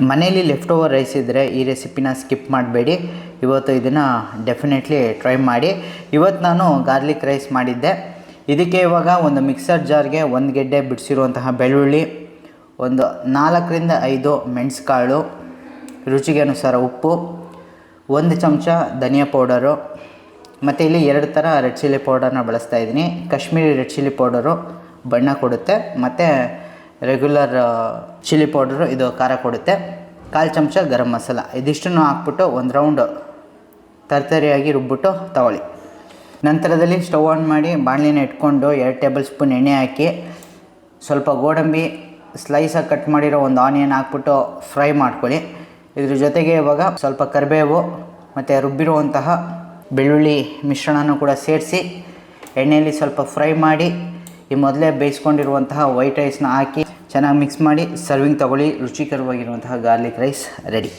ಮನೇಲಿ left over rice ಇದ್ದರೆ ಈ ರೆಸಿಪಿನ ಸ್ಕಿಪ್ ಮಾಡಬೇಡಿ. ಇವತ್ತು ಇದನ್ನು ಡೆಫಿನೆಟ್ಲಿ ಟ್ರೈ ಮಾಡಿ. ಇವತ್ತು ನಾನು ಗಾರ್ಲಿಕ್ ರೈಸ್ ಮಾಡಿದ್ದೆ. ಇದಕ್ಕೆ ಇವಾಗ ಒಂದು ಮಿಕ್ಸರ್ ಜಾರ್ಗೆ 1 ಗೆಡ್ಡೆ ಬಿಡಿಸಿರುವಂತಹ ಬೆಳ್ಳುಳ್ಳಿ, ಒಂದು 4ರಿಂದ 5 ಮೆಣಸುಕಾಳು, ರುಚಿಗೆ ಅನುಸಾರ ಉಪ್ಪು, 1 ಚಮಚ ಧನಿಯಾ ಪೌಡರು, ಮತ್ತು ಇಲ್ಲಿ 2 ಥರ ರೆಡ್ ಚಿಲ್ಲಿ ಪೌಡರ್ನ ಬಳಸ್ತಾ ಇದ್ದೀನಿ. ಕಾಶ್ಮೀರಿ ರೆಡ್ ಚಿಲ್ಲಿ ಪೌಡರು ಬಣ್ಣ ಕೊಡುತ್ತೆ, ಮತ್ತು ರೆಗ್ಯುಲರ್ ಚಿಲ್ಲಿ ಪೌಡರು ಇದು ಖಾರ ಕೊಡುತ್ತೆ. 1/4 ಚಮಚ ಗರಂ ಮಸಾಲ. ಇದಿಷ್ಟನ್ನು ಹಾಕ್ಬಿಟ್ಟು ಒಂದು ರೌಂಡ್ ತರ್ತರಿಯಾಗಿ ರುಬ್ಬಿಟ್ಟು ತಗೊಳ್ಳಿ. ನಂತರದಲ್ಲಿ ಸ್ಟವ್ ಆನ್ ಮಾಡಿ ಬಾಣಲಿನ ಇಟ್ಕೊಂಡು 2 ಟೇಬಲ್ ಸ್ಪೂನ್ ಎಣ್ಣೆ ಹಾಕಿ ಸ್ವಲ್ಪ ಗೋಡಂಬಿ ಸ್ಲೈಸಾಗಿ ಕಟ್ ಮಾಡಿರೋ ಒಂದು ಆನಿಯನ್ ಹಾಕ್ಬಿಟ್ಟು ಫ್ರೈ ಮಾಡ್ಕೊಳ್ಳಿ. ಇದ್ರ ಜೊತೆಗೆ ಇವಾಗ ಸ್ವಲ್ಪ ಕರಿಬೇವು ಮತ್ತು ರುಬ್ಬಿರುವಂತಹ ಬೆಳ್ಳುಳ್ಳಿ ಮಿಶ್ರಣನೂ ಕೂಡ ಸೇರಿಸಿ ಎಣ್ಣೆಯಲ್ಲಿ ಸ್ವಲ್ಪ ಫ್ರೈ ಮಾಡಿ ಈ ಮೊದಲೇ ಬೇಯಿಸ್ಕೊಂಡಿರುವಂತಹ ವೈಟ್ ರೈಸ್ನ ಹಾಕಿ ಚೆನ್ನಾಗಿ ಮಿಕ್ಸ್ ಮಾಡಿ ಸರ್ವಿಂಗ್ ತಗೊಳ್ಳಿ. ರುಚಿಕರವಾಗಿರುವಂತಹ ಗಾರ್ಲಿಕ್ ರೈಸ್ ರೆಡಿ.